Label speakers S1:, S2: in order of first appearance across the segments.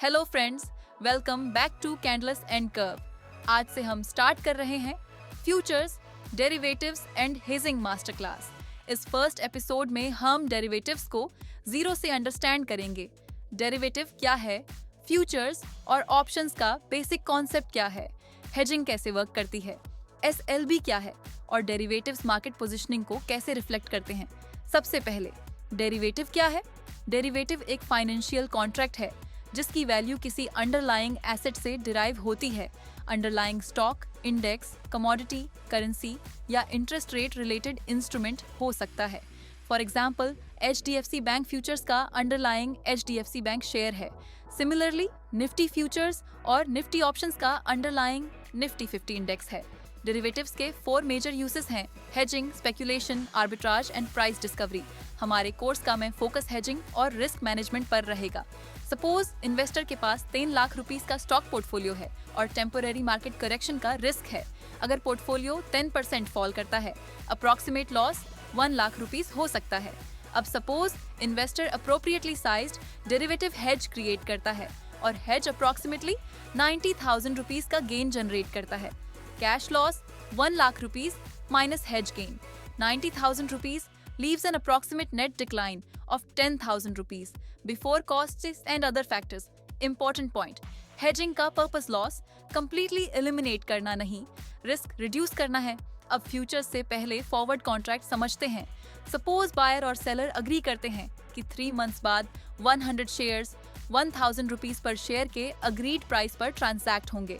S1: Hello friends, welcome back to candles and curve. आज से हम स्टार्ट कर रहे हैं futures, derivatives and hedging master class. इस फर्स्ट एपिसोड में हम डेरिवेटिव्स को जीरो से अंडरस्टैंड करेंगे। डेरिवेटिव क्या है, फ्यूचर्स और ऑप्शंस का बेसिक कॉन्सेप्ट क्या है, हेजिंग कैसे वर्क करती है, एसएलबी क्या है और डेरिवेटिव्स मार्केट पोजीशनिंग को कैसे रिफ्लेक्ट करते हैं। सबसे पहले डेरिवेटिव क्या है? डेरिवेटिव एक फाइनेंशियल कॉन्ट्रैक्ट है जिसकी वैल्यू किसी अंडरलाइंग एसेट से डिराइव होती है। Underlying stock, index, commodity, currency या इंटरेस्ट रेट रिलेटेड इंस्ट्रूमेंट हो सकता है। For example, HDFC bank futures का अंडरलाइंग HDFC बैंक शेयर है। सिमिलरली, निफ्टी फ्यूचर्स और निफ्टी ऑप्शंस का अंडरलाइंग निफ्टी 50 इंडेक्स है। डेरिवेटिव्स के 4 मेजर यूसेस हैं: hedging, speculation, arbitrage and price discovery. हमारे कोर्स का में फोकस हेजिंग और रिस्क मैनेजमेंट पर रहेगा। सपोज इन्वेस्टर के पास 3 लाख रुपीस का स्टॉक पोर्टफोलियो है और टेम्पोररी मार्केट करेक्शन का रिस्क है। अगर पोर्टफोलियो 10% फॉल करता है, अप्रॉक्सीमेट लॉस 1 लाख रुपीस हो सकता है। अब suppose investor appropriately sized derivative hedge create करता है और हेज अप्रॉक्सीमेटली 90,000 रुपीस का गेन जनरेट करता है। Cash loss 1 lakh rupees minus hedge gain. 90,000 rupees leaves an approximate net decline of 10,000 rupees before costs and other factors. Important point. Hedging का purpose loss completely eliminate करना नहीं, risk reduce करना है। अब futures से पहले forward contract समझते हैं। Suppose buyer और seller agree करते हैं कि 3 months बाद 100 shares 1,000 rupees per share के agreed price पर transact होंगे।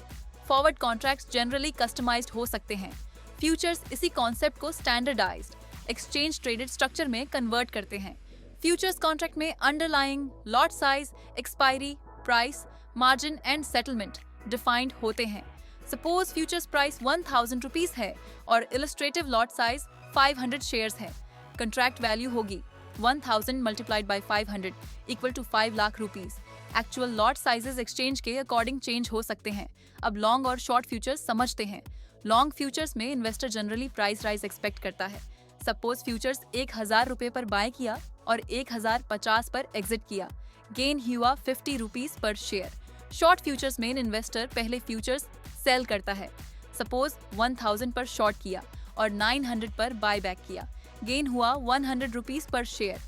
S1: Forward contracts generally customized हो सकते हैं। फ्यूचर्स इसी कॉन्सेप्ट को स्टैंडर्डाइज्ड एक्सचेंज ट्रेडेड स्ट्रक्चर में कन्वर्ट करते हैं। फ्यूचर्स कॉन्ट्रैक्ट में underlying lot size, expiry, price, margin and settlement defined होते हैं। सपोज फ्यूचर्स प्राइस 1,000 रुपीस है और इलस्ट्रेटिव लॉट साइज 500 शेयर्स है। कंट्रैक्ट वैल्यू होगी 1,000 multiplied by 500 equal to 5 lakh rupees. Actual lot sizes exchange के अकॉर्डिंग चेंज हो सकते हैं। अब लॉन्ग और शॉर्ट फ्यूचर्स समझते हैं। लॉन्ग फ्यूचर्स में investor generally price rise expect करता है। सपोज फ्यूचर्स 1,000 रुपए पर बाय किया और 1,050 पर एग्जिट किया, गेन हुआ 50 रुपीस पर शेयर। शॉर्ट फ्यूचर्स में इन्वेस्टर पहले फ्यूचर्स सेल करता है। सपोज 1,000 पर शॉर्ट किया और 900 पर बाय बैक किया, गेन हुआ 100 रुपीस पर शेयर।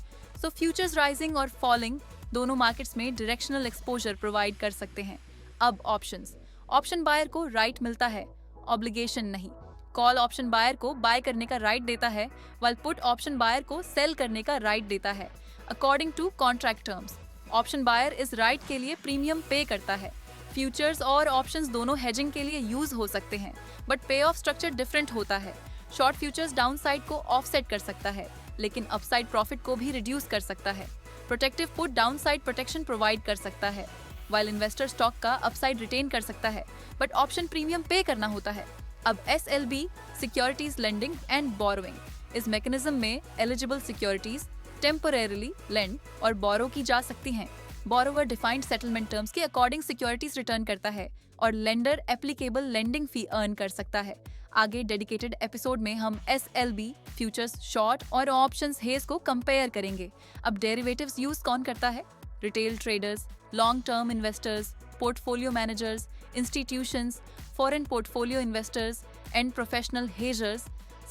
S1: सो फ्यूचर्स राइजिंग और फॉलिंग दोनों मार्केट्स में डायरेक्शनल एक्सपोजर प्रोवाइड कर सकते हैं। अब ऑप्शंस। ऑप्शन बायर को राइट मिलता है, ऑब्लिगेशन नहीं। कॉल ऑप्शन बायर को बाय करने का राइट देता है, while पुट ऑप्शन बायर को सेल करने का राइट देता है। According to contract terms, option buyer इस राइट के लिए प्रीमियम पे करता है। फ्यूचर्स और ऑप्शंस दोनों हेजिंग के लिए यूज हो सकते हैं, बट पे ऑफ स्ट्रक्चर डिफरेंट होता है। शॉर्ट फ्यूचर्स डाउनसाइड को ऑफसेट कर सकता है, लेकिन अपसाइड प्रॉफिट को भी रिड्यूस कर सकता है। Protective put downside protection provide कर सकता है, while इन्वेस्टर स्टॉक का अपसाइड रिटेन कर सकता है, बट ऑप्शन प्रीमियम पे करना होता है। अब SLB, securities lending and borrowing. इस मैकेनिज्म में एलिजिबल सिक्योरिटीज टेम्पोरेरीली लेंड और बोरो की जा सकती हैं। बोरोवर डिफाइंड सेटलमेंट टर्म्स के अकॉर्डिंग सिक्योरिटीज रिटर्न करता है और लेंडर एप्लीकेबल लेंडिंग फी अर्न कर सकता है। आगे डेडिकेटेड एपिसोड में हम SLB, फ्यूचर्स, शॉर्ट और ऑप्शंस हेज को कंपेयर करेंगे। अब डेरिवेटिव्स यूज कौन करता है? Retail traders, long term investors, portfolio managers, institutions, foreign portfolio investors and professional हेजर्स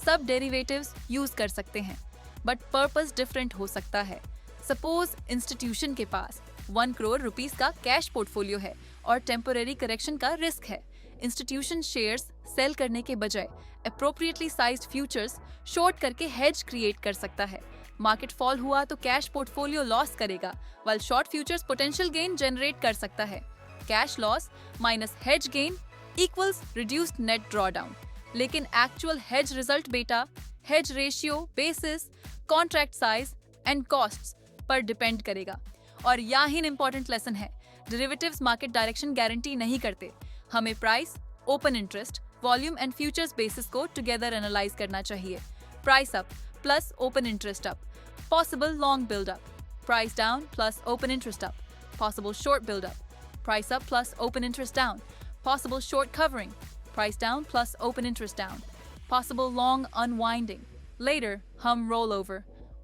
S1: सब डेरिवेटिव्स यूज कर सकते हैं, बट पर्पस डिफरेंट हो सकता है। सपोज इंस्टीट्यूशन के पास 1 करोड़ रुपीस का कैश पोर्टफोलियो है और टेम्पोररी करेक्शन का रिस्क है। इंस्टीट्यूशन शेयर्स सेल करने के बजाय अप्रोप्रिएटली साइज्ड फ्यूचर्स शॉर्ट करके हेज क्रिएट कर सकता है। मार्केट फॉल हुआ तो कैश पोर्टफोलियो लॉस करेगा, while short futures potential gain generate कर सकता है। Cash loss minus hedge gain equals reduced net drawdown. लेकिन एक्चुअल hedge रिजल्ट बेटा hedge ratio, basis, contract size and costs पर डिपेंड करेगा। और यहाँ इंपॉर्टेंट लेसन है, डेरिवेटिव्स मार्केट डायरेक्शन गारंटी नहीं करते। हमें price, open interest, volume and futures basis को टुगेदर एनालाइज करना चाहिए। Price up plus open interest up, possible long build up. Price down plus open interest up, possible short build up. Price up plus open interest down, possible short covering. Price down plus open interest down, possible long unwinding. Later, hum rollover.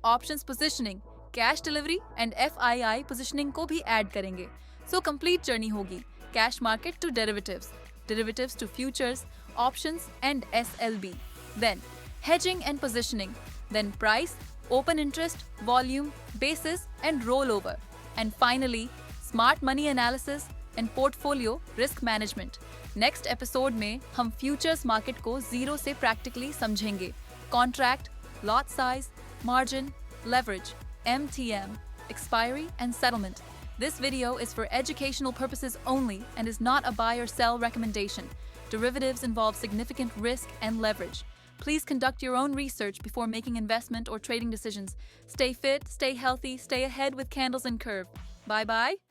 S1: Options positioning, cash delivery and FII positioning को भी add करेंगे। So complete journey होगी cash market to derivatives, derivatives to futures, options, and SLB. Then, hedging and positioning. Then, price, open interest, volume, basis, and rollover. And finally, smart money analysis and portfolio risk management. Next episode में हम futures market को zero से practically समझेंगे. Contract, lot size, margin, leverage, MTM, expiry, and settlement. This video is for educational purposes only and is not a buy or sell recommendation. Derivatives involve significant risk and leverage. Please conduct your own research before making investment or trading decisions. Stay fit, stay healthy, stay ahead with Candles and Curve. Bye bye.